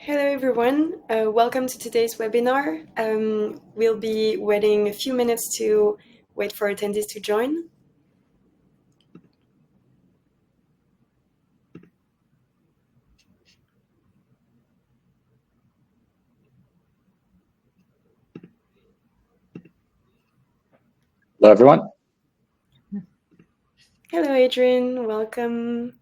Hello everyone, welcome to today's webinar. We'll be waiting a few minutes to wait for attendees to join. Hello everyone. Hello Adrian, welcome.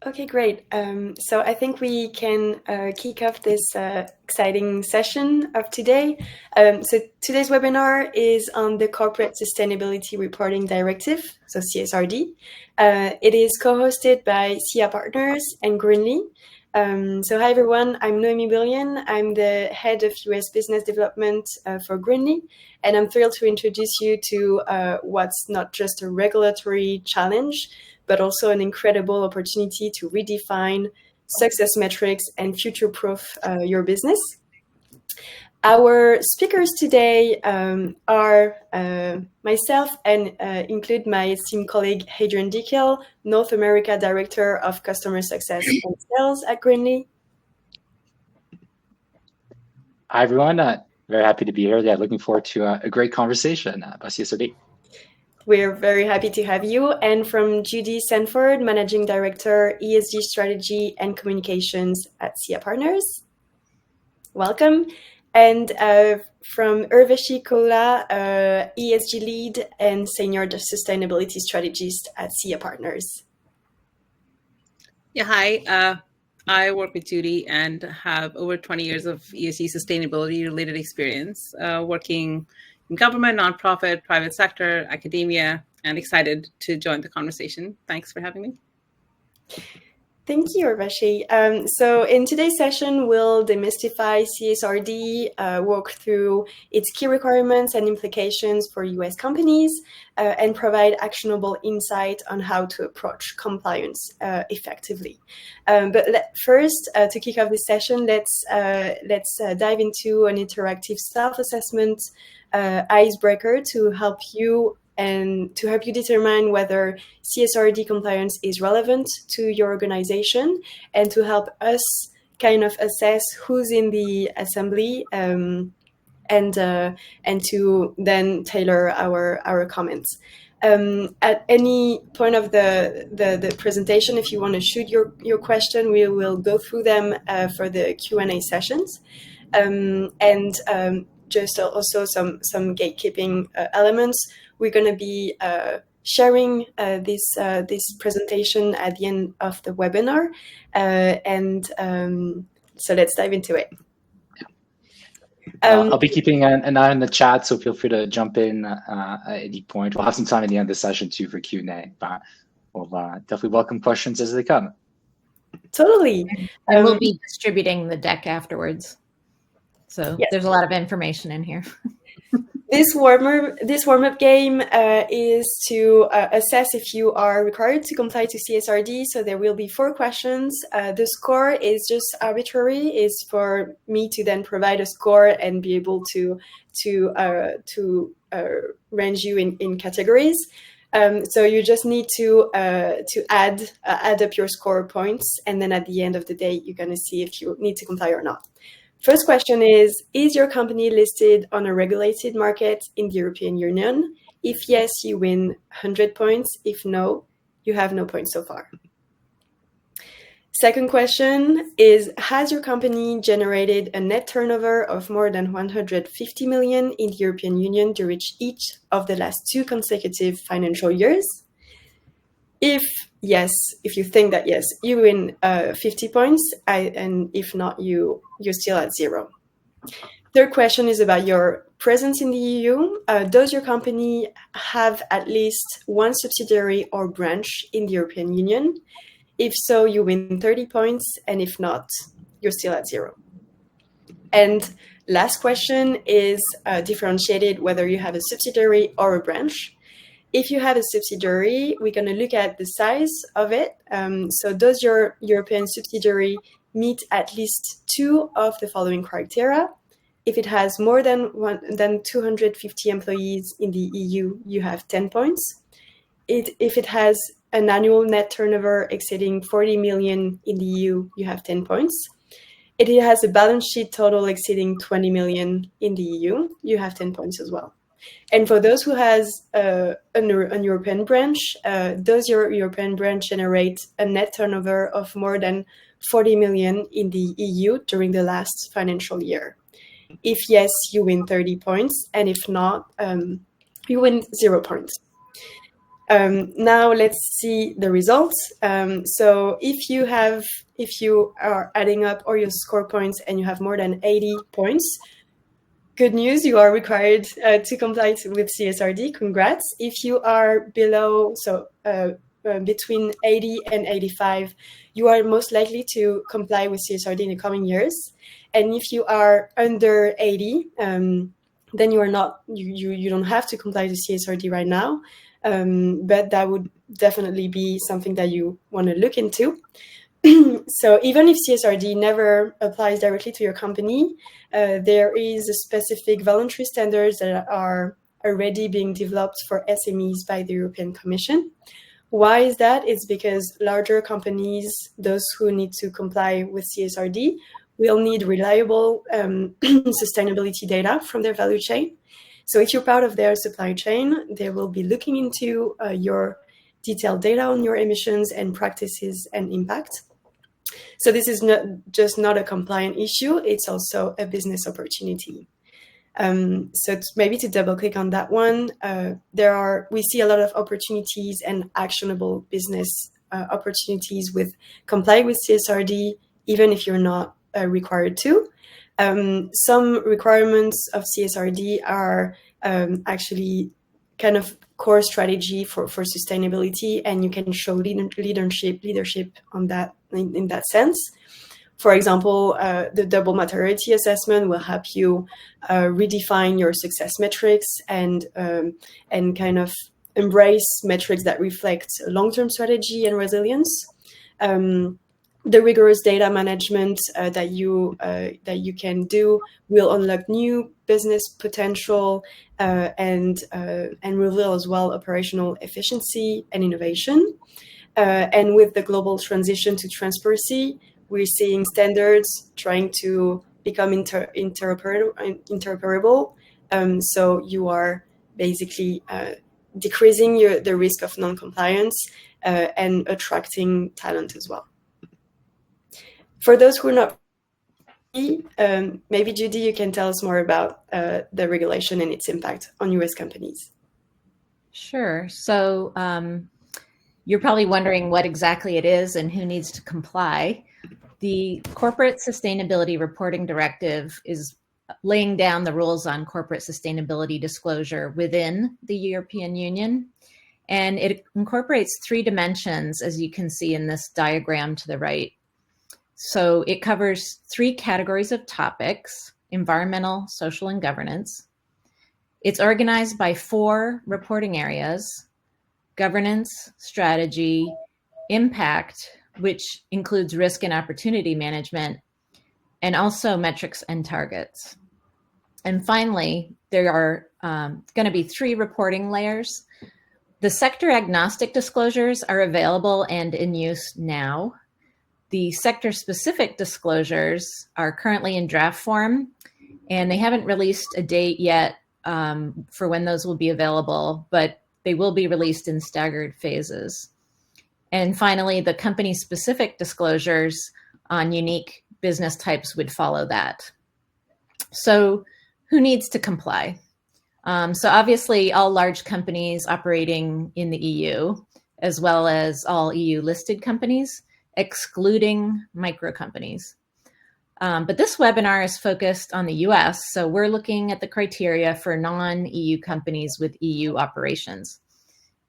Okay, great. So I think we can kick off this exciting session of today. So today's webinar is on the Corporate Sustainability Reporting Directive, so CSRD. It is co-hosted by SIA Partners and Greenly. So hi everyone, I'm Noémie Billion. I'm the head of US Business Development for Greenly, and I'm thrilled to introduce you to what's not just a regulatory challenge, but also an incredible opportunity to redefine success metrics and future-proof your business. Our speakers today are myself and include my esteemed colleague Adrian Dickel, North America Director of Customer Success and Sales at Greenly. Hi everyone, very happy to be here. Looking forward to a great conversation about CSRD. We're very happy to have you. And from Judy Sanford, Managing Director, ESG Strategy and Communications at SIA Partners. Welcome. And from Urvashi Kola, ESG Lead and Senior Sustainability Strategist at SIA Partners. Yeah, hi. I work with Judy and have over 20 years of ESG sustainability related experience working in government, nonprofit, private sector, academia, and excited to join the conversation. Thanks for having me. Thank you, Urvashi. So in today's session, we'll demystify CSRD, walk through its key requirements and implications for US companies, and provide actionable insight on how to approach compliance effectively. But first, to kick off this session, let's dive into an interactive self-assessment icebreaker to help you determine whether CSRD compliance is relevant to your organization, and to help us kind of assess who's in the assembly, and to then tailor our comments. At any point of the presentation, if you want to shoot your question, we will go through them for the Q&A sessions. Just also some gatekeeping elements. We're going to be sharing this presentation at the end of the webinar, so let's dive into it. I'll be keeping an eye on the chat, so feel free to jump in at any point. We'll have some time at the end of the session too for Q&A, but we'll definitely welcome questions as they come. Totally. And we'll be distributing the deck afterwards. So yes. There's a lot of information in here. This warm-up game is to assess if you are required to comply to CSRD. So there will be 4 questions. The score is just arbitrary. It's for me to then provide a score and be able to range you in categories. So you just need to add up your score points, and then at the end of the day, you're going to see if you need to comply or not. First question is your company listed on a regulated market in the European Union? If yes, you win 100 points. If no, you have no points so far. Second question is, has your company generated a net turnover of more than 150 million in the European Union during each of the last 2 consecutive financial years? If yes, if you think that yes, you win 50 points, and if not, you're still at 0. Third question is about your presence in the EU. Does your company have at least 1 subsidiary or branch in the European Union? If so, you win 30 points, and if not, you're still at 0. And last question is differentiated whether you have a subsidiary or a branch. If you have a subsidiary, we're going to look at the size of it. So does your European subsidiary meet at least 2 of the following criteria? If it has more than 250 employees in the EU, you have 10 points. If it has an annual net turnover exceeding 40 million in the EU, you have 10 points. If it has a balance sheet total exceeding 20 million in the EU, you have 10 points as well. And for those who has an European branch, those European branch generate a net turnover of more than 40 million in the EU during the last financial year. If yes, you win 30 points, and if not, you win 0 points. Now let's see the results. So if you are adding up all your score points and you have more than 80 points, good news, you are required to comply with CSRD. Congrats. If you are below, so between 80 and 85, you are most likely to comply with CSRD in the coming years. And if you are under 80, then you are not. You don't have to comply to CSRD right now. But that would definitely be something that you want to look into. So even if CSRD never applies directly to your company, there is a specific voluntary standards that are already being developed for SMEs by the European Commission. Why is that? It's because larger companies, those who need to comply with CSRD, will need reliable sustainability data from their value chain. So if you're part of their supply chain, they will be looking into your detailed data on your emissions and practices and impact. So this is not a compliant issue, it's also a business opportunity. So maybe to double click on that one, we see a lot of opportunities and actionable business opportunities with complying with CSRD, even if you're not required to. Some requirements of CSRD are actually kind of core strategy for sustainability, and you can show leadership on that in that sense. For example, the double materiality assessment will help you redefine your success metrics and kind of embrace metrics that reflect long-term strategy and resilience. The rigorous data management that you can do will unlock new business potential and reveal as well operational efficiency and innovation. And with the global transition to transparency, we're seeing standards trying to become interoperable. So you are basically decreasing the risk of non-compliance and attracting talent as well. For those who are not, maybe Judy, you can tell us more about the regulation and its impact on US companies. Sure. So you're probably wondering what exactly it is and who needs to comply. The Corporate Sustainability Reporting Directive is laying down the rules on corporate sustainability disclosure within the European Union. And it incorporates 3 dimensions, as you can see in this diagram to the right. So it covers 3 categories of topics: environmental, social, and governance. It's organized by 4 reporting areas: governance, strategy, impact, which includes risk and opportunity management, and also metrics and targets. And finally, there are going to be 3 reporting layers. The sector agnostic disclosures are available and in use now. The sector-specific disclosures are currently in draft form, and they haven't released a date yet for when those will be available, but they will be released in staggered phases. And finally, the company-specific disclosures on unique business types would follow that. So who needs to comply? So obviously, all large companies operating in the EU, as well as all EU-listed companies, excluding micro companies. But this webinar is focused on the US, so we're looking at the criteria for non-EU companies with EU operations.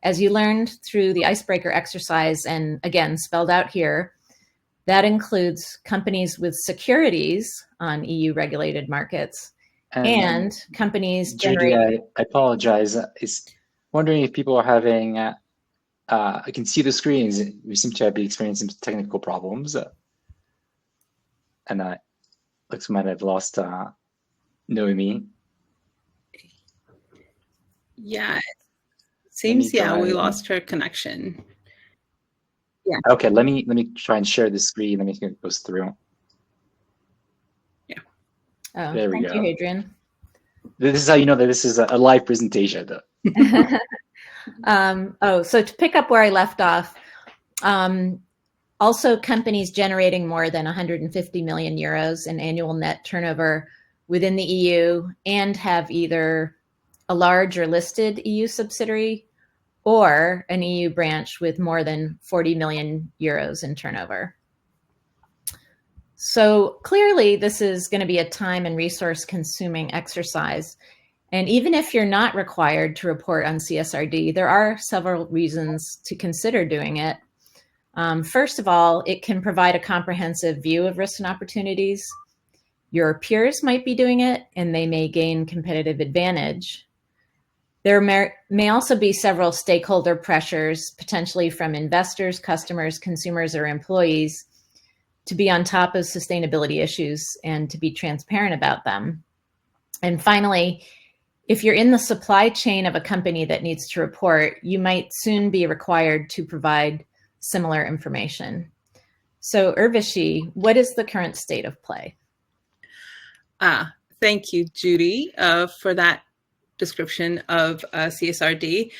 As you learned through the icebreaker exercise, and again, spelled out here, that includes companies with securities on EU regulated markets and companies Judy, I apologize. Is wondering if people are having, I can see the screens. We seem to be experiencing technical problems. And looks might have lost Noemi. Yeah, it seems, we lost her connection. Yeah. Okay, let me try and share the screen. Let me see if it goes through. Yeah. Oh, there we thank go. you, Hadrian. This is how you know that this is a live presentation, though. So to pick up where I left off, also companies generating more than 150 million euros in annual net turnover within the EU and have either a large or listed EU subsidiary or an EU branch with more than 40 million euros in turnover. So clearly this is going to be a time and resource consuming exercise. And even if you're not required to report on CSRD, there are several reasons to consider doing it. First of all, it can provide a comprehensive view of risks and opportunities. Your peers might be doing it, and they may gain competitive advantage. There may also be several stakeholder pressures, potentially from investors, customers, consumers, or employees, to be on top of sustainability issues and to be transparent about them. And finally, if you're in the supply chain of a company that needs to report, you might soon be required to provide similar information. So Urvashi, what is the current state of play? Thank you, Judy, for that description of CSRD.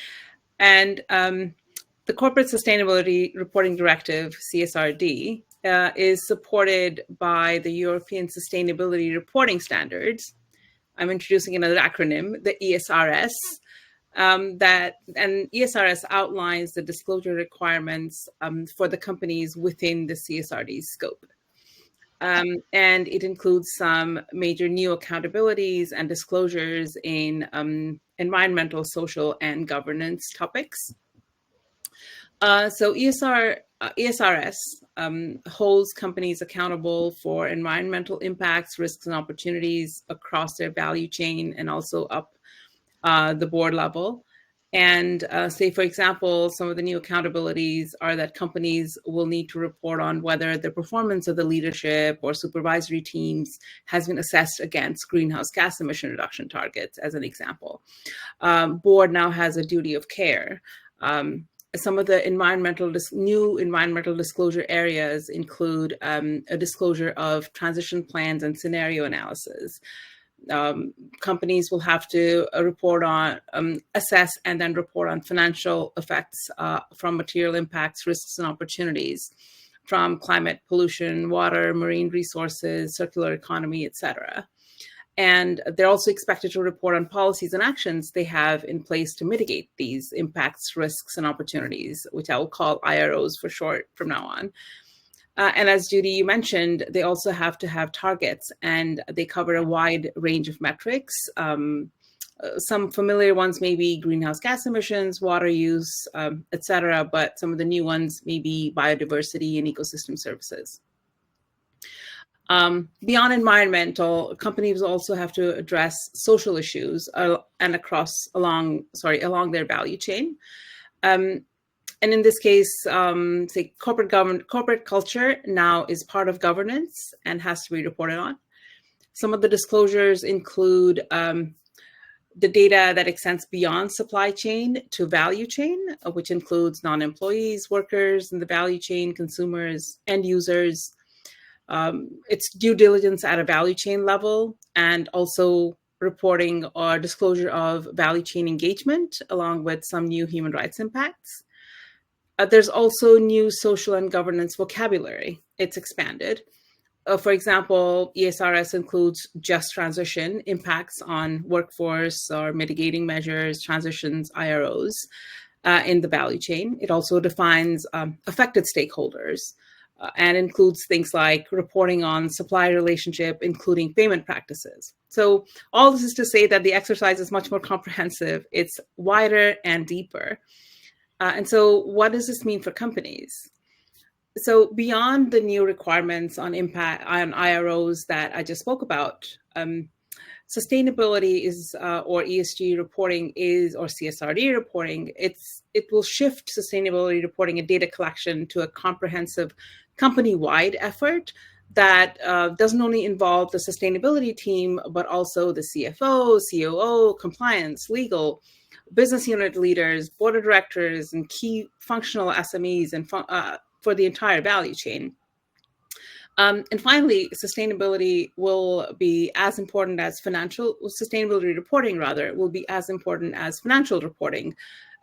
And the Corporate Sustainability Reporting Directive, CSRD, is supported by the European Sustainability Reporting Standards. I'm introducing another acronym, the ESRS. And ESRS outlines the disclosure requirements for the companies within the CSRD scope. And it includes some major new accountabilities and disclosures in environmental, social, and governance topics. So ESRS holds companies accountable for environmental impacts, risks, and opportunities across their value chain and also up the board level. And say, for example, some of the new accountabilities are that companies will need to report on whether the performance of the leadership or supervisory teams has been assessed against greenhouse gas emission reduction targets, as an example. Board now has a duty of care. Some of the new environmental disclosure areas include a disclosure of transition plans and scenario analysis. Companies will have to report on, assess, and then report on financial effects from material impacts, risks, and opportunities from climate, pollution, water, marine resources, circular economy, etc. And they're also expected to report on policies and actions they have in place to mitigate these impacts, risks, and opportunities, which I will call IROs for short from now on. And as Judy, you mentioned, they also have to have targets, and they cover a wide range of metrics. Some familiar ones may be greenhouse gas emissions, water use, etc., but some of the new ones may be biodiversity and ecosystem services. Beyond environmental, companies also have to address social issues and along their value chain. And in this case, say corporate culture now is part of governance and has to be reported on. Some of the disclosures include the data that extends beyond supply chain to value chain, which includes non-employees, workers in the value chain, consumers, end users. It's due diligence at a value chain level, and also reporting or disclosure of value chain engagement, along with some new human rights impacts. There's also new social and governance vocabulary. It's expanded. For example, ESRS includes just transition, impacts on workforce or mitigating measures, transitions, IROs in the value chain. It also defines affected stakeholders and includes things like reporting on supply relationship, including payment practices. So all this is to say that the exercise is much more comprehensive. It's wider and deeper. And so what does this mean for companies? So beyond the new requirements on impact on IROs that I just spoke about, sustainability is, or ESG reporting is, or CSRD reporting, it will shift sustainability reporting and data collection to a comprehensive company-wide effort that doesn't only involve the sustainability team, but also the CFO, COO, compliance, legal, business unit leaders, board of directors, and key functional SMEs and for the entire value chain. And finally, sustainability will be as important as sustainability reporting will be as important as financial reporting,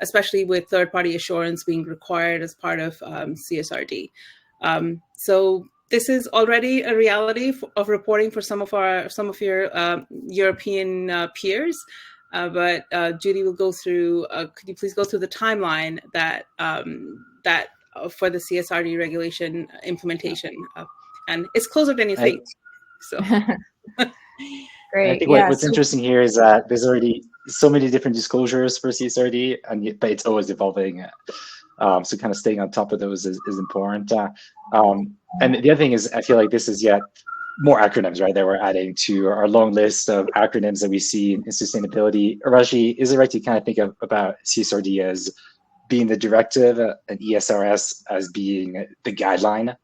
especially with third-party assurance being required as part of CSRD. So this is already a reality of reporting for some of your European peers. But Judy will go through. Could you please go through the timeline that for the CSRD regulation implementation? And it's closer than you think. So great. I think what's interesting here is that there's already so many different disclosures for CSRD, but it's always evolving. So kind of staying on top of those is important. And the other thing is, I feel like this is yet more acronyms, right, that we're adding to our long list of acronyms that we see in sustainability. Raji, is it right to kind of think about CSRD as being the directive and ESRS as being the guideline?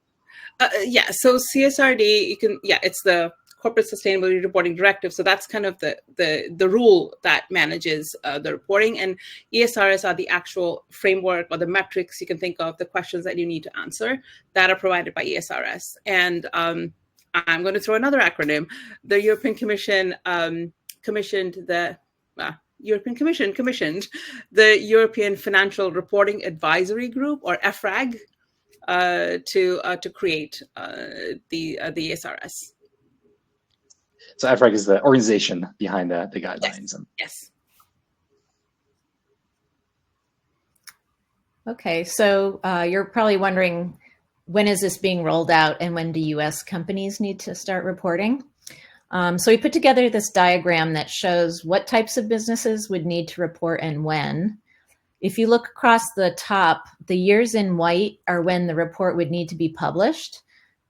Yeah, so CSRD, it's the Corporate Sustainability Reporting Directive. So that's kind of the rule that manages the reporting, and ESRS are the actual framework or the metrics you can think of, the questions that you need to answer that are provided by ESRS. And I'm going to throw another acronym. The European Commission commissioned the European Financial Reporting Advisory Group, or EFRAG, to create the ESRS. So EFRAG is the organization behind the guidelines. Yes. Okay, so you're probably wondering, when is this being rolled out and when do US companies need to start reporting? So we put together this diagram that shows what types of businesses would need to report and when. If you look across the top, the years in white are when the report would need to be published.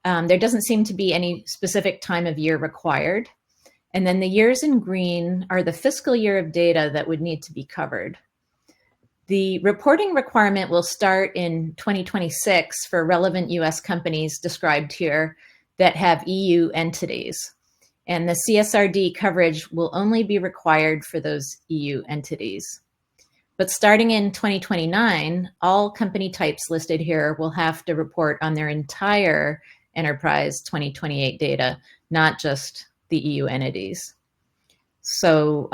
There doesn't seem to be any specific time of year required. And then the years in green are the fiscal year of data that would need to be covered. The reporting requirement will start in 2026 for relevant US companies described here that have EU entities. And the CSRD coverage will only be required for those EU entities. But starting in 2029, all company types listed here will have to report on their entire enterprise 2028 data, not just the EU entities. So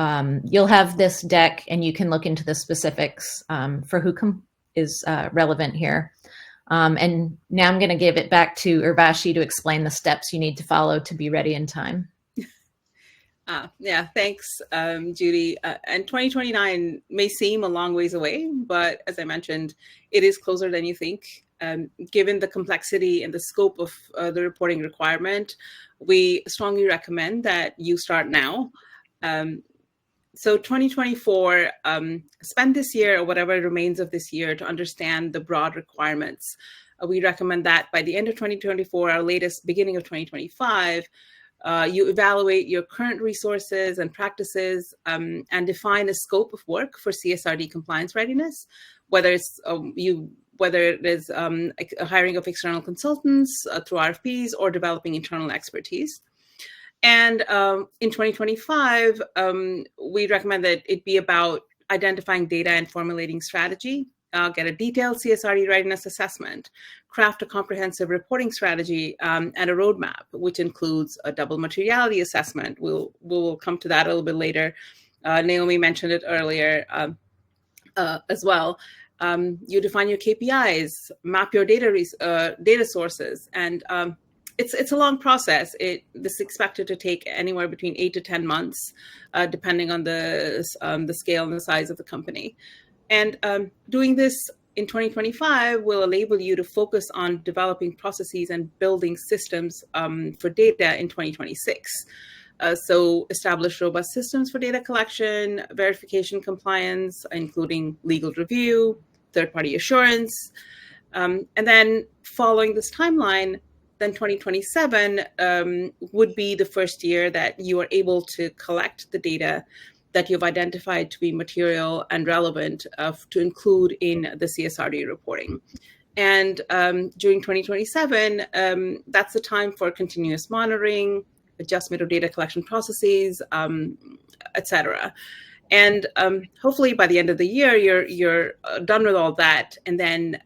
you'll have this deck and you can look into the specifics for who is relevant here. And now I'm going to give it back to Urvashi to explain the steps you need to follow to be ready in time. Yeah, thanks, Judy. And 2029 may seem a long ways away, but as I mentioned, it is closer than you think. Given the complexity and the scope of the reporting requirement, we strongly recommend that you start now. So 2024, spend this year or whatever remains of this year to understand the broad requirements. We recommend that by the end of 2024, our latest beginning of 2025, you evaluate your current resources and practices and define a scope of work for CSRD compliance readiness, whether it's whether it is a hiring of external consultants through RFPs or developing internal expertise. And in 2025, we recommend that it be about identifying data and formulating strategy, get a detailed CSRD readiness assessment, craft a comprehensive reporting strategy and a roadmap, which includes a double materiality assessment. We'll come to that a little bit later. Naomi mentioned it earlier as well. You define your KPIs, map your data sources, and it's a long process. This is expected to take anywhere between 8 to 10 months, depending on the scale and the size of the company. And doing this in 2025 will enable you to focus on developing processes and building systems for data in 2026. So establish robust systems for data collection, verification, compliance, including legal review, third-party assurance. And then following this timeline, then 2027 would be the first year that you are able to collect the data that you've identified to be material and relevant to include in the CSRD reporting. And during 2027, that's the time for continuous monitoring, adjustment of data collection processes, et cetera. And hopefully by the end of the year, you're done with all that. And then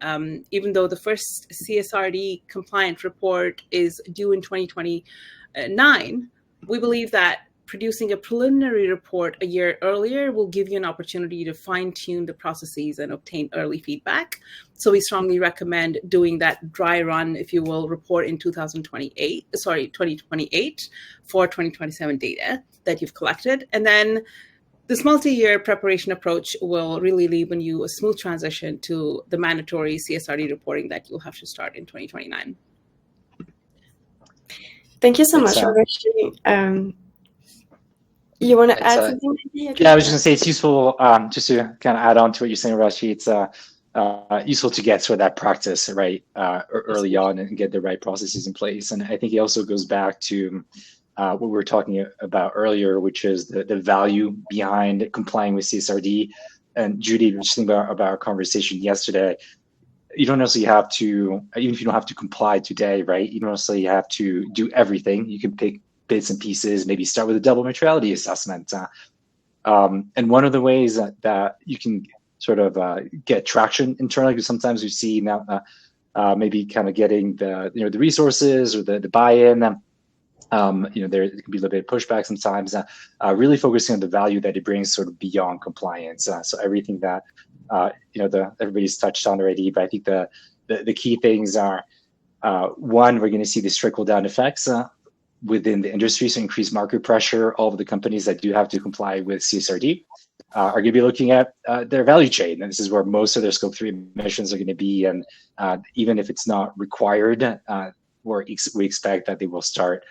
even though the first CSRD compliant report is due in 2029, we believe that producing a preliminary report a year earlier will give you an opportunity to fine-tune the processes and obtain early feedback. So we strongly recommend doing that dry run, if you will, report in 2028 for 2027 data that you've collected. And then this multi-year preparation approach will really leave you a smooth transition to the mandatory CSRD reporting that you'll have to start in 2029. Thank you so much, Urvashi. You want to add something? Yeah, I was just going to say it's useful, just to kind of add on to what you're saying, Urvashi. It's useful to get sort of that practice right early on and get the right processes in place. And I think it also goes back to what we were talking about earlier, which is the value behind complying with CSRD. And Judy, just think about our conversation yesterday. You don't necessarily have to, even if you don't have to comply today, right? You don't necessarily have to do everything. You can pick bits and pieces, maybe start with a double materiality assessment. And one of the ways that you can sort of get traction internally, because sometimes we see now maybe kind of getting the resources or the buy-in. There can be a little bit of pushback sometimes. Really focusing on the value that it brings, sort of beyond compliance. So everything that everybody's touched on already, but I think the key things are one, we're going to see these trickle down effects within the industry, so increased market pressure. All of the companies that do have to comply with CSRD are going to be looking at their value chain, and this is where most of their Scope 3 emissions are going to be. And even if it's not required, we expect that they will start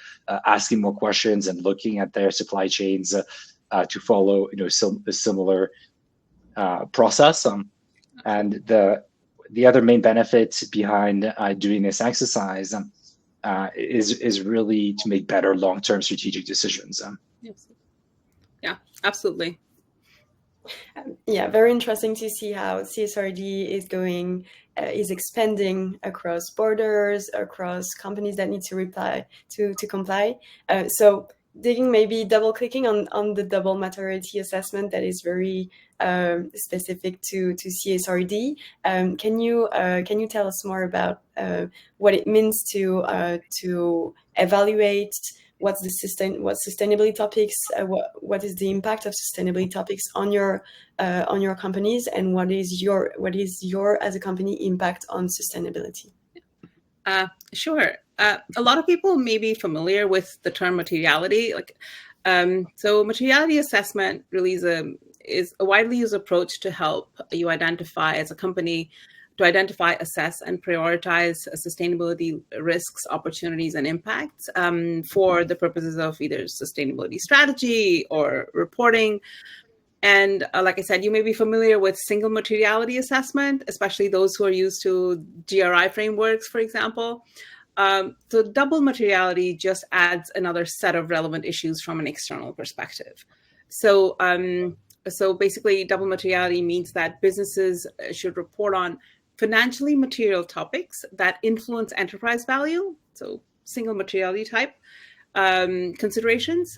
asking more questions and looking at their supply chains to follow a similar process. And the other main benefit behind doing this exercise is really to make better long-term strategic decisions. Yeah, absolutely. Yeah, very interesting to see how CSRD is expanding across borders, across companies that need to comply. So maybe double clicking on the double materiality assessment that is very specific to CSRD. Can you tell us more about what it means to evaluate what's sustainability topics, what is the impact of sustainability topics on your companies, and what is your as a company impact on sustainability? Sure. A lot of people may be familiar with the term materiality. So materiality assessment really is a widely used approach to help you identify, as a company, to identify, assess, and prioritize sustainability risks, opportunities, and impacts for the purposes of either sustainability strategy or reporting. And like I said, you may be familiar with single materiality assessment, especially those who are used to GRI frameworks, for example. So double materiality just adds another set of relevant issues from an external perspective. So basically, double materiality means that businesses should report on financially material topics that influence enterprise value. So single materiality type considerations.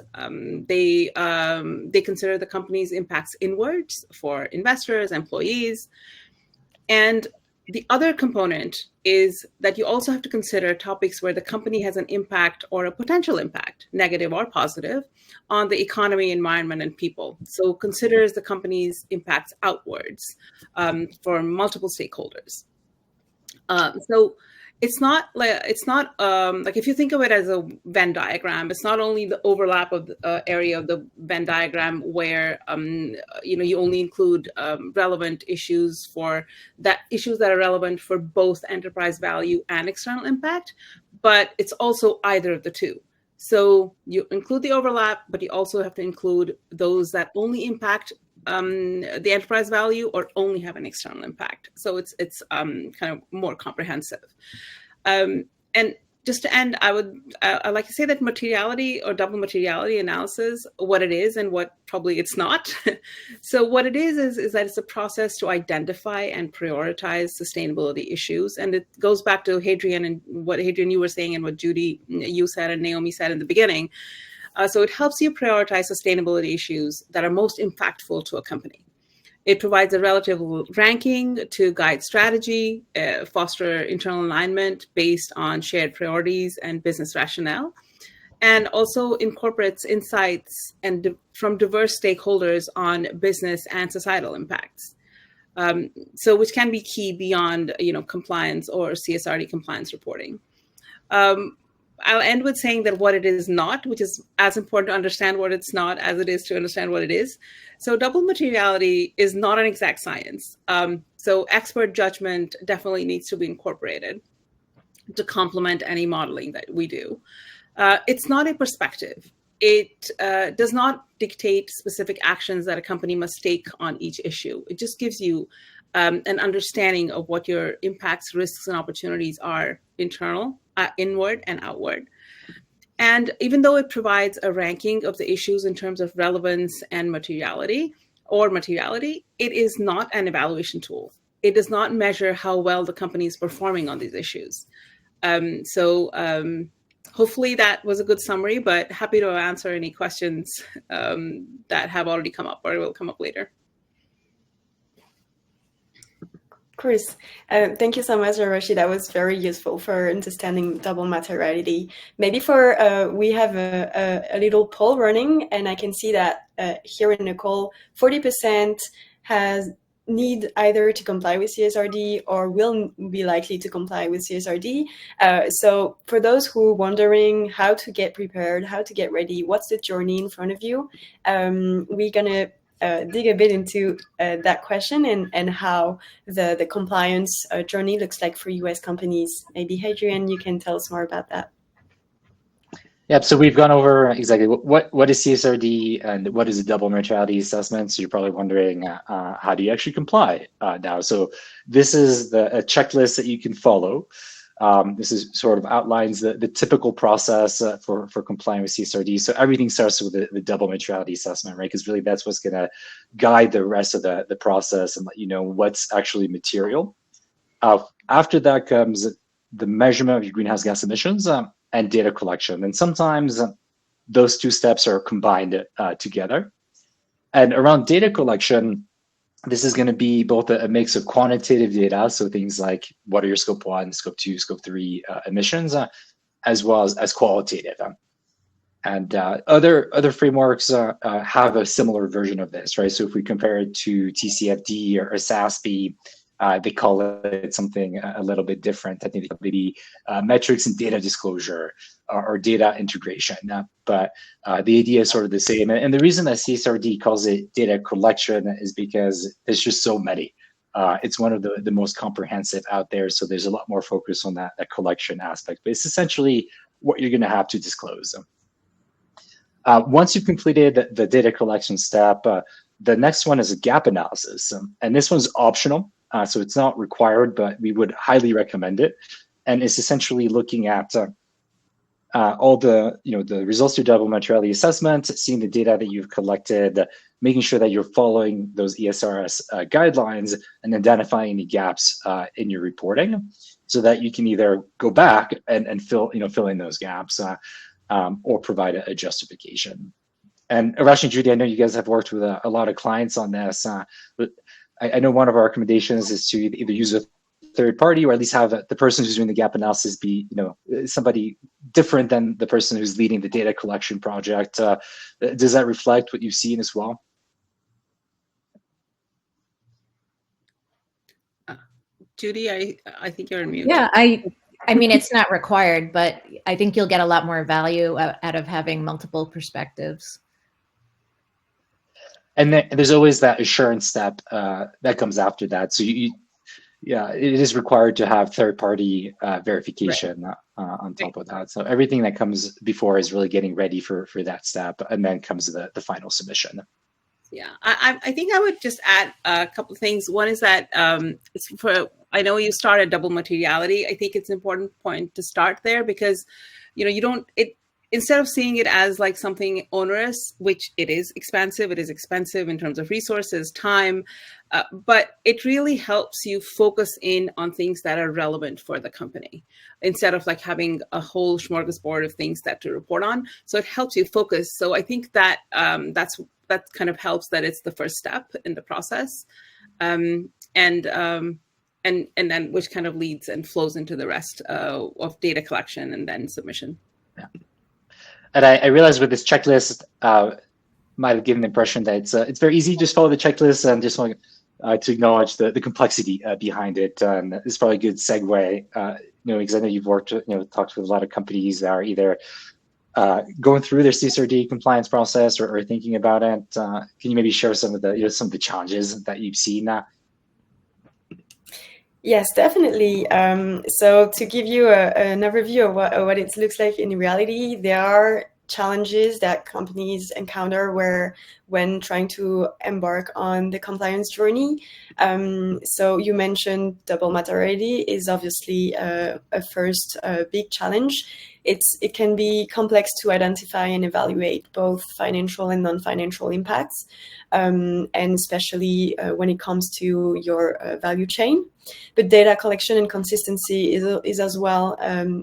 They consider the company's impacts inwards for investors, employees. And the other component is that you also have to consider topics where the company has an impact or a potential impact, negative or positive, on the economy, environment, and people. So considers the company's impacts outwards for multiple stakeholders. So it's not like if you think of it as a Venn diagram, it's not only the overlap of the area of the Venn diagram where you only include relevant issues that are relevant for both enterprise value and external impact, but it's also either of the two. So you include the overlap, but you also have to include those that only impact the enterprise value or only have an external impact. So it's kind of more comprehensive. And just to end, I like to say that materiality or double materiality analysis, what it is and what probably it's not. So what it is that it's a process to identify and prioritize sustainability issues. And it goes back to Hadrian and what Hadrian you were saying and what Judy, you said, and Naomi said in the beginning. So it helps you prioritize sustainability issues that are most impactful to a company. It provides a relative ranking to guide strategy, foster internal alignment based on shared priorities and business rationale, and also incorporates insights from diverse stakeholders on business and societal impacts. So which can be key beyond compliance or CSRD compliance reporting. I'll end with saying that what it is not, which is as important to understand what it's not as it is to understand what it is. So double materiality is not an exact science. So expert judgment definitely needs to be incorporated to complement any modeling that we do. It's not a perspective. It does not dictate specific actions that a company must take on each issue. It just gives you an understanding of what your impacts, risks, and opportunities are inward and outward. And even though it provides a ranking of the issues in terms of relevance and materiality, it is not an evaluation tool. It does not measure how well the company is performing on these issues. Hopefully that was a good summary, but happy to answer any questions that have already come up or will come up later. Of course. Thank you so much, Roshi. That was very useful for understanding double materiality. Maybe we have a little poll running, and I can see that here in the call, 40% need either to comply with CSRD or will be likely to comply with CSRD. So for those who are wondering how to get prepared, how to get ready, what's the journey in front of you, we're going to dig a bit into that question and how the compliance journey looks like for US companies. Maybe Hadrian, you can tell us more about that. Yep. So we've gone over exactly what is CSRD and what is a double materiality assessment. So you're probably wondering how do you actually comply now? So this is a checklist that you can follow. This is sort of outlines the typical process for complying with CSRD. So everything starts with the double materiality assessment, right? Because really that's what's going to guide the rest of the process and let you know what's actually material. After that comes the measurement of your greenhouse gas emissions and data collection. And sometimes those two steps are combined together. And around data collection, this is going to be both a mix of quantitative data, so things like what are your scope 1, scope 2, scope 3 emissions, as well as qualitative. And other frameworks have a similar version of this, right? So if we compare it to TCFD or SASB, they call it something a little bit different. I think maybe metrics and data disclosure or data integration. But the idea is sort of the same. And the reason that CSRD calls it data collection is because there's just so many. It's one of the most comprehensive out there. So there's a lot more focus on that collection aspect. But it's essentially what you're going to have to disclose. Once you've completed the data collection step, the next one is a gap analysis. And this one's optional. So it's not required, but we would highly recommend it. And it's essentially looking at all the results of your double materiality assessment, seeing the data that you've collected, making sure that you're following those ESRS guidelines, and identifying any gaps in your reporting, so that you can either go back and fill in those gaps or provide a justification. And Arash and Judy, I know you guys have worked with a lot of clients on this, but I know one of our recommendations is to either use a third party or at least have the person who's doing the gap analysis be somebody different than the person who's leading the data collection project. Does that reflect what you've seen as well? Judy, I think you're on mute. Yeah, I mean, it's not required, but I think you'll get a lot more value out of having multiple perspectives. And then there's always that assurance step that comes after that. So it is required to have third-party verification on top of that. So everything that comes before is really getting ready for that step, and then comes the final submission. Yeah, I think I would just add a couple of things. One is that I know you started double materiality. I think it's an important point to start there because, instead of seeing it as like something onerous, which it is expensive in terms of resources, time, but it really helps you focus in on things that are relevant for the company instead of like having a whole smorgasbord of things that to report on. So it helps you focus. So I think that that kind of helps, that it's the first step in the process, and then which kind of leads and flows into the rest of data collection and then submission. Yeah. And I realize with this checklist, might have given the impression that it's very easy to just follow the checklist, and just want to acknowledge the complexity behind it. And it's probably a good segue, because I know you've worked, talked with a lot of companies that are either going through their CSRD compliance process or thinking about it. Can you maybe share some of the challenges that you've seen? Yes, definitely. So to give you an overview of what it looks like in reality, there are challenges that companies encounter when trying to embark on the compliance journey. So you mentioned double materiality is obviously a first big challenge. It can be complex to identify and evaluate both financial and non-financial impacts, and especially when it comes to your value chain. But data collection and consistency is as well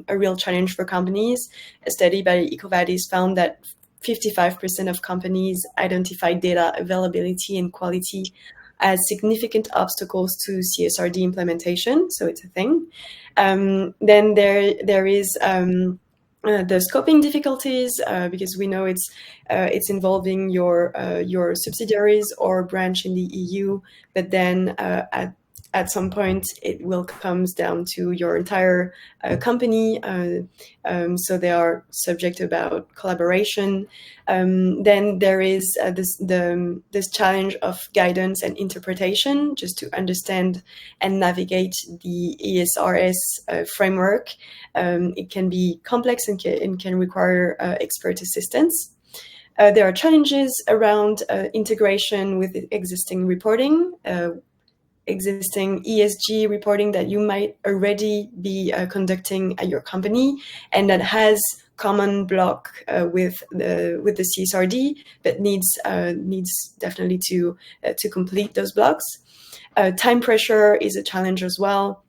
a real challenge for companies. A study by EcoVadis found that 55% of companies identify data availability and quality as significant obstacles to CSRD implementation. So it's a thing. Then there is the scoping difficulties, because we know it's involving your subsidiaries or branch in the EU, but then at some point it will comes down to your entire company. So they are subject about collaboration. Then there is this challenge of guidance and interpretation, just to understand and navigate the ESRS framework. It can be complex and can require expert assistance. There are challenges around integration with existing reporting, existing ESG reporting that you might already be conducting at your company, and that has common block with the CSRD, but needs definitely to complete those blocks. Time pressure is a challenge as well,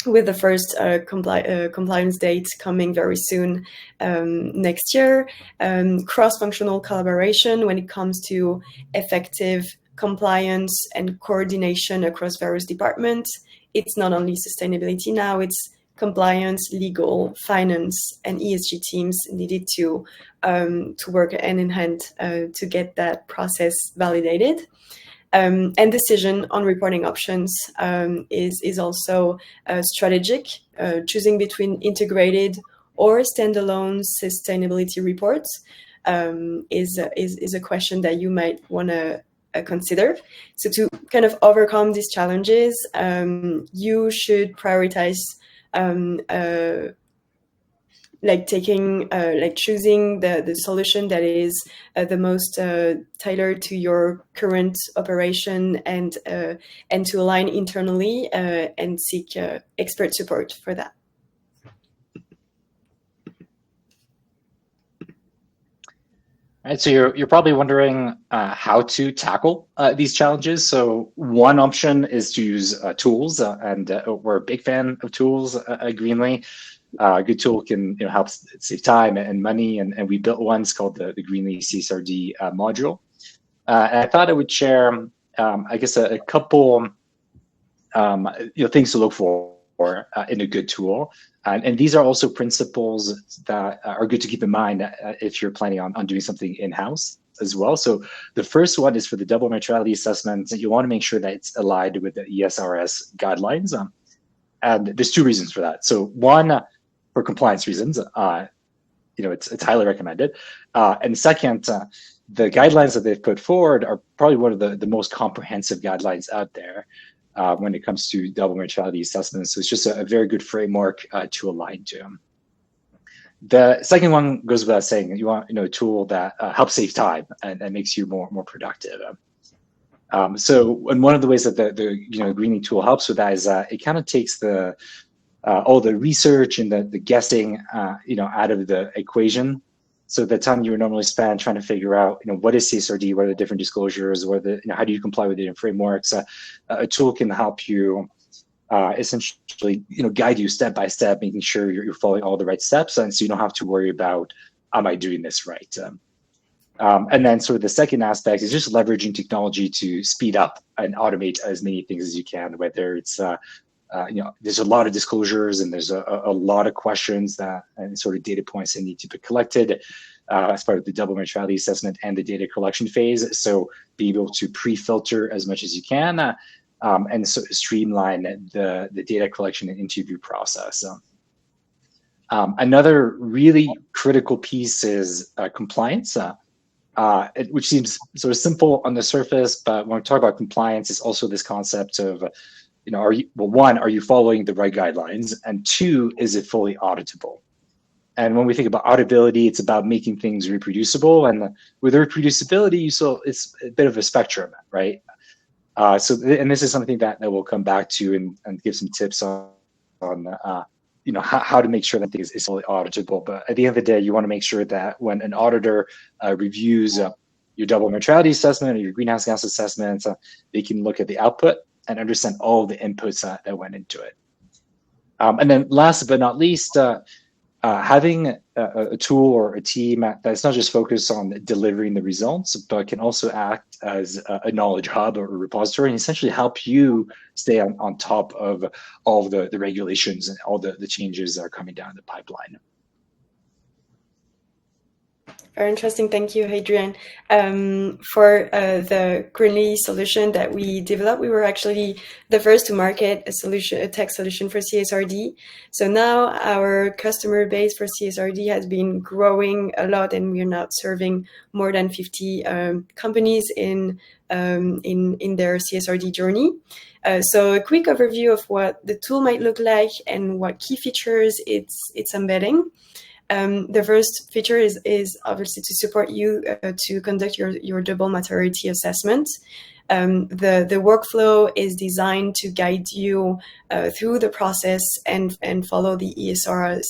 with the first compliance date coming very soon next year. Cross-functional collaboration when it comes to effective compliance and coordination across various departments. It's not only sustainability now, it's compliance, legal, finance, and ESG teams needed to work hand in hand to get that process validated. And decision on reporting options is also strategic. Choosing between integrated or standalone sustainability reports is a question that you might want to consider. So to kind of overcome these challenges, you should prioritize choosing the solution that is the most tailored to your current operation, and to align internally and seek expert support for that. All right, so you're probably wondering how to tackle these challenges. So one option is to use tools, and we're a big fan of tools at Greenly. A good tool can help save time and money, and we built one called the Greenly CSRD module. And I thought I would share, I guess, a couple things to look for in a good tool. And these are also principles that are good to keep in mind if you're planning on doing something in-house as well. So the first one is for the double materiality assessment. You want to make sure that it's aligned with the ESRS guidelines. And there's two reasons for that. So one, for compliance reasons, it's highly recommended. And second, the guidelines that they've put forward are probably one of the most comprehensive guidelines out there when it comes to double materiality assessments. So it's just a very good framework to align to. The second one goes without saying. You want a tool that helps save time and makes you more productive. So, and one of the ways that the Greenly tool helps with that is it kind of takes all the research and the guessing out of the equation. So the time you would normally spend trying to figure out, what is CSRD, what are the different disclosures, how do you comply with the different frameworks? A tool can help you essentially, guide you step by step, making sure you're following all the right steps, and so you don't have to worry about, am I doing this right? And then sort of the second aspect is just leveraging technology to speed up and automate as many things as you can, whether it's there's a lot of disclosures and there's a lot of questions and sort of data points that need to be collected as part of the double materiality assessment and the data collection phase. So be able to pre-filter as much as you can and so streamline the data collection and interview process. Another really critical piece is compliance, which seems sort of simple on the surface, but when we talk about compliance, it's also this concept of are you following the right guidelines? And two, is it fully auditable? And when we think about auditability, it's about making things reproducible. And with reproducibility, it's a bit of a spectrum, right? And this is something that we'll come back to and give some tips on how to make sure that things is fully auditable. But at the end of the day, you want to make sure that when an auditor reviews your double materiality assessment or your greenhouse gas assessment, they can look at the output and understand all the inputs that went into it. And then last but not least, having a tool or a team that's not just focused on delivering the results, but can also act as a knowledge hub or a repository and essentially help you stay on top of all of the regulations and all the changes that are coming down the pipeline. Very interesting. Thank you, Hadrian. For the Greenly solution that we developed, we were actually the first to market a tech solution for CSRD. So now our customer base for CSRD has been growing a lot, and we are now serving more than 50 companies in their CSRD journey. So a quick overview of what the tool might look like and what key features it's embedding. The first feature is obviously to support you to conduct your double materiality assessment. The workflow is designed to guide you through the process and follow the ESRS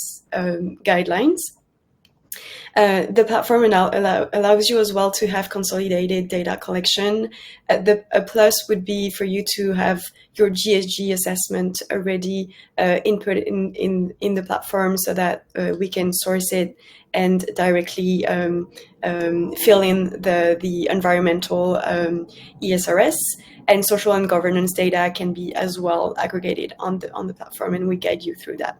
guidelines. The platform allows you as well to have consolidated data collection. A plus would be for you to have your GSG assessment already input in the platform so that we can source it and directly fill in the environmental ESRS, and social and governance data can be as well aggregated on the platform, and we guide you through that.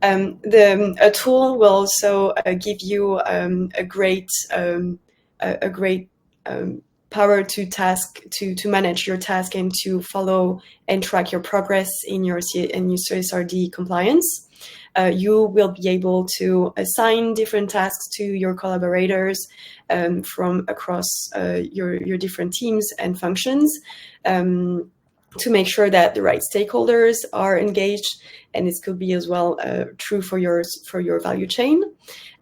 A tool will also give you a great power to manage your task and to follow and track your progress in your CSRD compliance. You will be able to assign different tasks to your collaborators from across your different teams and functions to make sure that the right stakeholders are engaged, and this could be as well true for your value chain.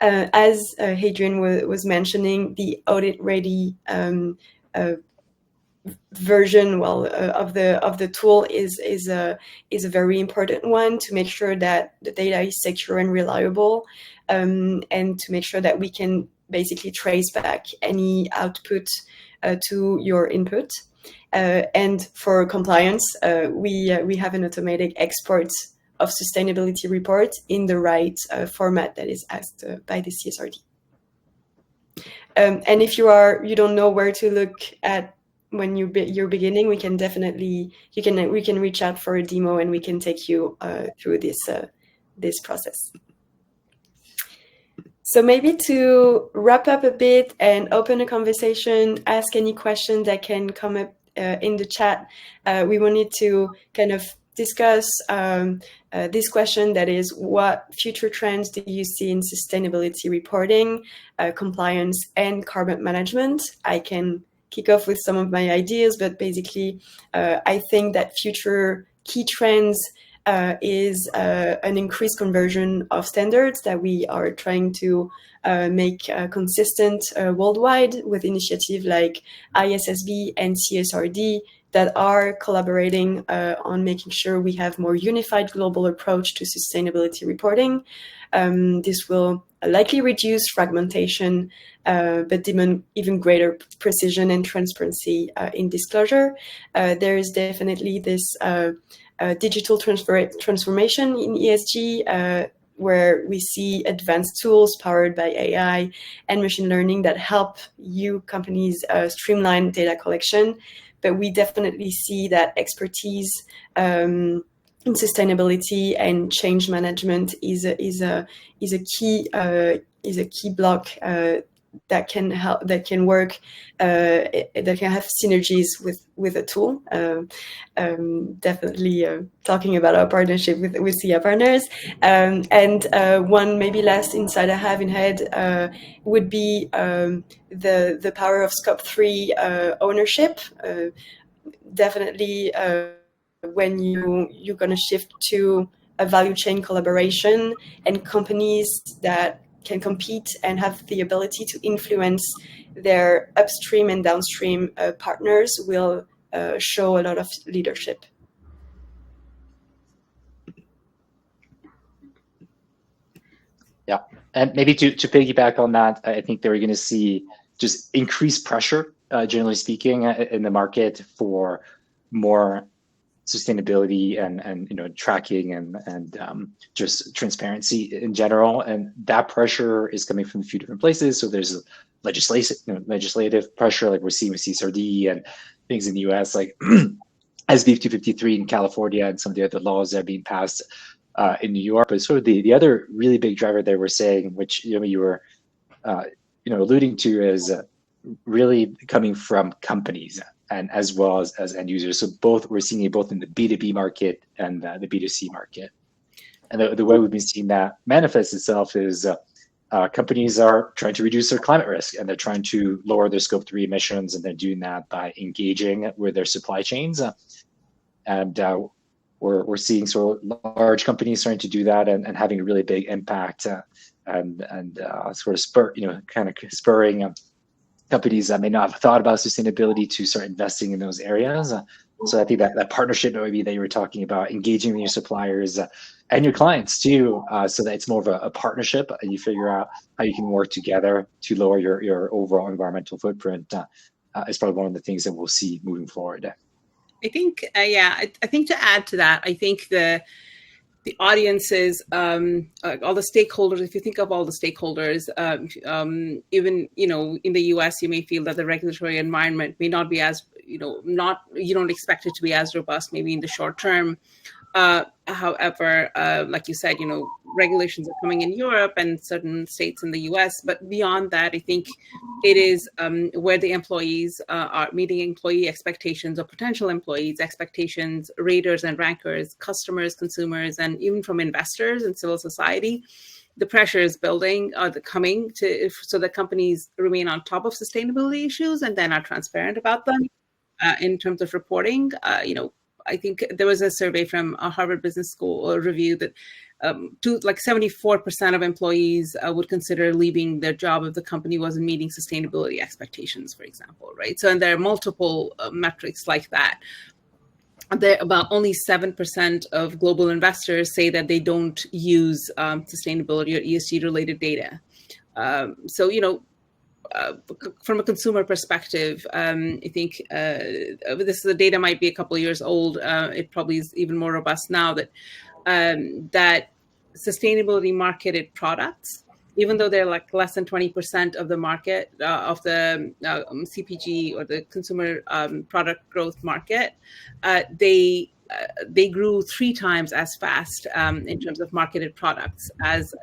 As Hadrian was mentioning, the audit-ready version of the tool is a very important one to make sure that the data is secure and reliable, and to make sure that we can basically trace back any output to your input. And for compliance, we have an automatic export of sustainability report in the right format that is asked by the CSRD. And if you don't know where to look at when you're beginning, we can reach out for a demo, and we can take you through this process. So maybe to wrap up a bit and open a conversation, ask any questions that can come up in the chat. We wanted to kind of discuss this question, that is, what future trends do you see in sustainability reporting, compliance, and carbon management? I can kick off with some of my ideas, but basically, I think that future key trends is an increased conversion of standards that we are trying to make consistent worldwide with initiatives like ISSB and CSRD that are collaborating on making sure we have more unified global approach to sustainability reporting. This will likely reduce fragmentation, but demand even greater precision and transparency in disclosure. There is definitely this digital transformation in ESG, where we see advanced tools powered by AI and machine learning that help you companies streamline data collection. But we definitely see that expertise in sustainability and change management is a key block that can help, that can work, that can have synergies with a tool. Definitely talking about our partnership with SIA Partners. And one maybe last insight I have in head would be the power of Scope 3 ownership. Definitely when you're going to shift to a value chain collaboration, and companies that can compete and have the ability to influence their upstream and downstream partners will show a lot of leadership. Yeah, and maybe to piggyback on that, I think that we're going to see just increased pressure, generally speaking, in the market for more sustainability and tracking and just transparency in general. And that pressure is coming from a few different places. So there's legislative pressure, like we're seeing with CSRD and things in the US, like SB 253 in California, and some of the other laws that are being passed in New York. But sort of the other really big driver that we're saying, which you were alluding to, is really coming from companies and as well as end users. So both, we're seeing it both in the B2B market and the B2C market. And the way we've been seeing that manifest itself is companies are trying to reduce their climate risk, and they're trying to lower their Scope 3 emissions, and they're doing that by engaging with their supply chains. And we're seeing sort of large companies starting to do that and having a really big impact, and sort of spurring companies that may not have thought about sustainability to start investing in those areas. So I think that partnership maybe that you were talking about, engaging with your suppliers and your clients too, so that it's more of a partnership, and you figure out how you can work together to lower your overall environmental footprint, is probably one of the things that we'll see moving forward. I think, I think to add to that, I think the audiences, all the stakeholders, if you think of all the stakeholders, even, in the US, you may feel that the regulatory environment may not be as, you don't expect it to be as robust maybe in the short term. However, like you said, regulations are coming in Europe and certain states in the US, but beyond that, I think it is where the employees are meeting employee expectations or potential employees' expectations, raters and rankers, customers, consumers, and even from investors and civil society. The pressure is building, coming to, so that companies remain on top of sustainability issues and then are transparent about them in terms of reporting. I think there was a survey from a Harvard Business School review that 74% of employees would consider leaving their job if the company wasn't meeting sustainability expectations, for example, right? So, and there are multiple metrics like that. About only 7% of global investors say that they don't use sustainability or ESG related data. From a consumer perspective, I think the data might be a couple of years old. It probably is even more robust now that sustainability marketed products, even though they're like less than 20% of the market of the CPG or the consumer product growth market, they grew 3 times as fast in terms of marketed products as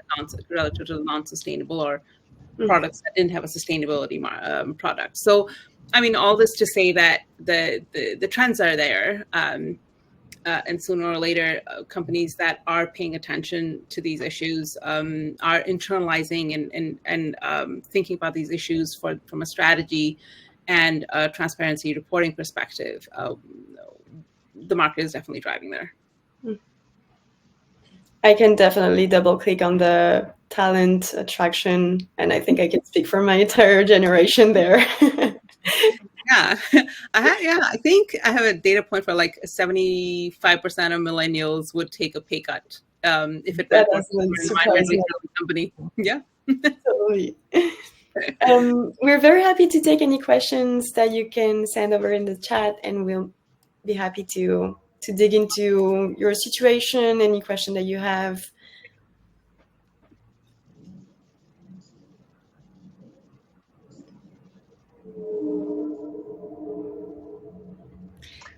relative to the non-sustainable or products that didn't have a sustainability product. So, I mean, all this to say that the trends are there, and sooner or later, companies that are paying attention to these issues are internalizing and thinking about these issues from a strategy and a transparency reporting perspective. The market is definitely driving there. I can definitely double click on the talent attraction, and I think I can speak for my entire generation there. Yeah, I think I have a data point for like 75% of millennials would take a pay cut if it were a company. Yeah. Totally. We're very happy to take any questions that you can send over in the chat, and we'll be happy to dig into your situation, any question that you have.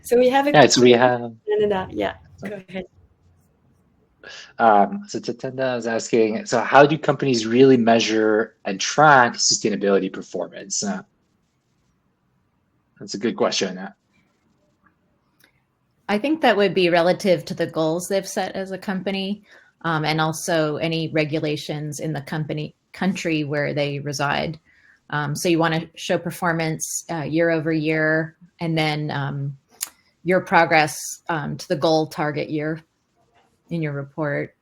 So we have a we have Canada. Yeah, go ahead. So Tatenda is asking, so how do companies really measure and track sustainability performance? That's a good question. I think that would be relative to the goals they've set as a company, and also any regulations in the country where they reside. So you want to show performance year over year, and then your progress to the goal target year in your report.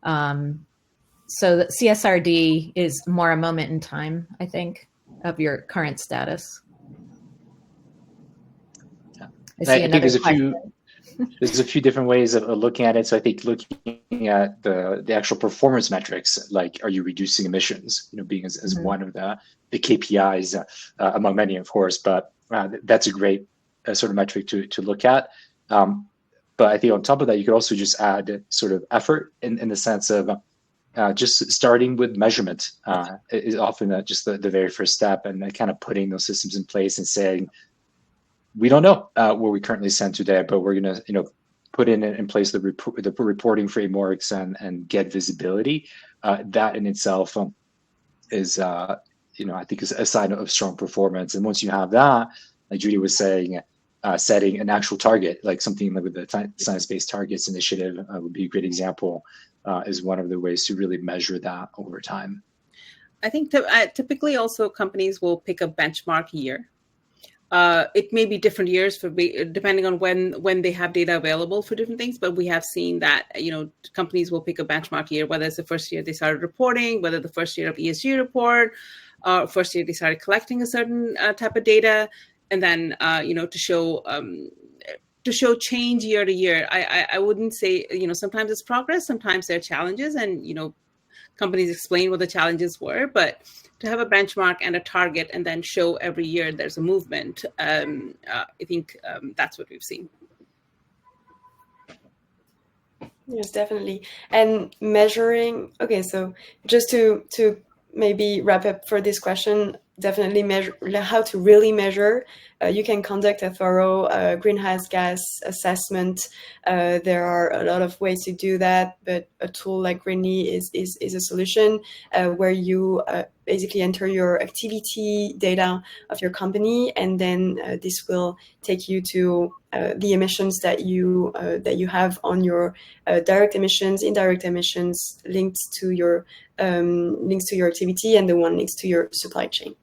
So the CSRD is more a moment in time, I think, of your current status. Yeah. I see another question. There's a few different ways of looking at it. So I think looking at the actual performance metrics, like are you reducing emissions, being as one of the KPIs among many, of course, but that's a great sort of metric to look at. But I think on top of that, you could also just add sort of effort in the sense of just starting with measurement is often just the very first step, and kind of putting those systems in place and saying, we don't know where we currently stand today, but we're going to, put in place the reporting frameworks and get visibility. That in itself is, I think, is a sign of strong performance. And once you have that, like Judy was saying, setting an actual target, like something like with the Science-Based Targets Initiative would be a great example, is one of the ways to really measure that over time. I think typically also companies will pick a benchmark year. It may be different years depending on when they have data available for different things, but we have seen that companies will pick a benchmark year, whether it's the first year they started reporting, whether the first year of ESG report, first year they started collecting a certain type of data, and then to show change year to year. I wouldn't say sometimes it's progress, sometimes there are challenges, and companies explain what the challenges were, but to have a benchmark and a target and then show every year there's a movement, I think that's what we've seen. Yes, definitely. And measuring, okay, so just to maybe wrap up for this question, definitely measure how to really measure. You can conduct a thorough greenhouse gas assessment. There are a lot of ways to do that, but a tool like Greenly is a solution where you basically enter your activity data of your company, and then this will take you to the emissions that you have on your direct emissions, indirect emissions linked to your activity, and the one next to your supply chain.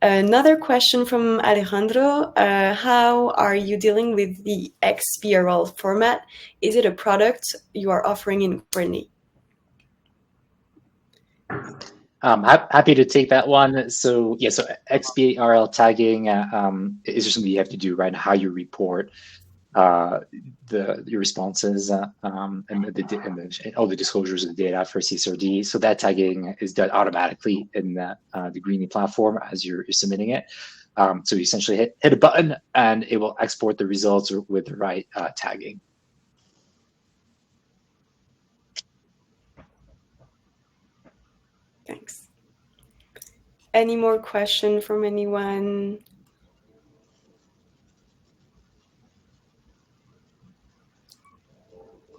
Another question from Alejandro: how are you dealing with the XBRL format? Is it a product you are offering in Greenly? Happy to take that one. So yeah, so XBRL tagging is just something you have to do, right? How you report your responses and all the disclosures of the data for CSRD. So that tagging is done automatically in the Greenly platform as you're submitting it. So you essentially hit a button and it will export the results with the right tagging. Thanks. Any more question from anyone?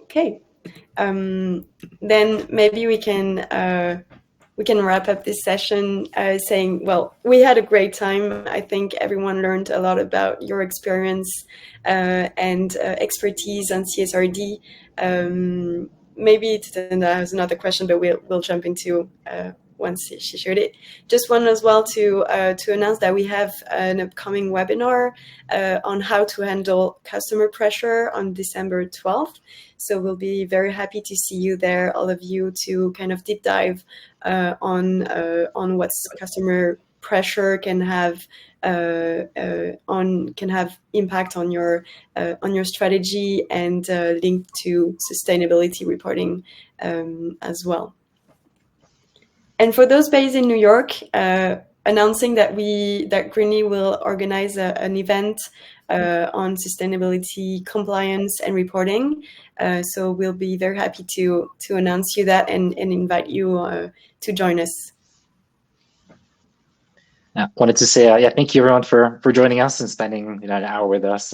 Okay, then maybe we can wrap up this session saying, well, we had a great time. I think everyone learned a lot about your experience and expertise on CSRD. Maybe Tatenda has another question, but we'll jump into once she shared it. Just one as well to announce that we have an upcoming webinar on how to handle customer pressure on December 12th. So we'll be very happy to see you there, all of you, to kind of deep dive on what customer pressure can have impact on your strategy and linked to sustainability reporting as well. And for those based in New York, announcing that Greenly will organize an event on sustainability, compliance, and reporting. So we'll be very happy to announce you that and invite you to join us. I wanted to say, thank you everyone for joining us and spending an hour with us.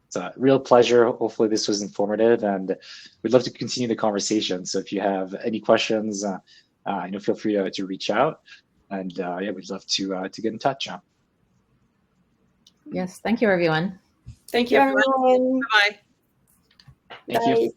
It's a real pleasure. Hopefully this was informative, and we'd love to continue the conversation. So if you have any questions, feel free to reach out, and we'd love to get in touch. Yes, thank you, everyone. Thank you, everyone. Bye. Thank you.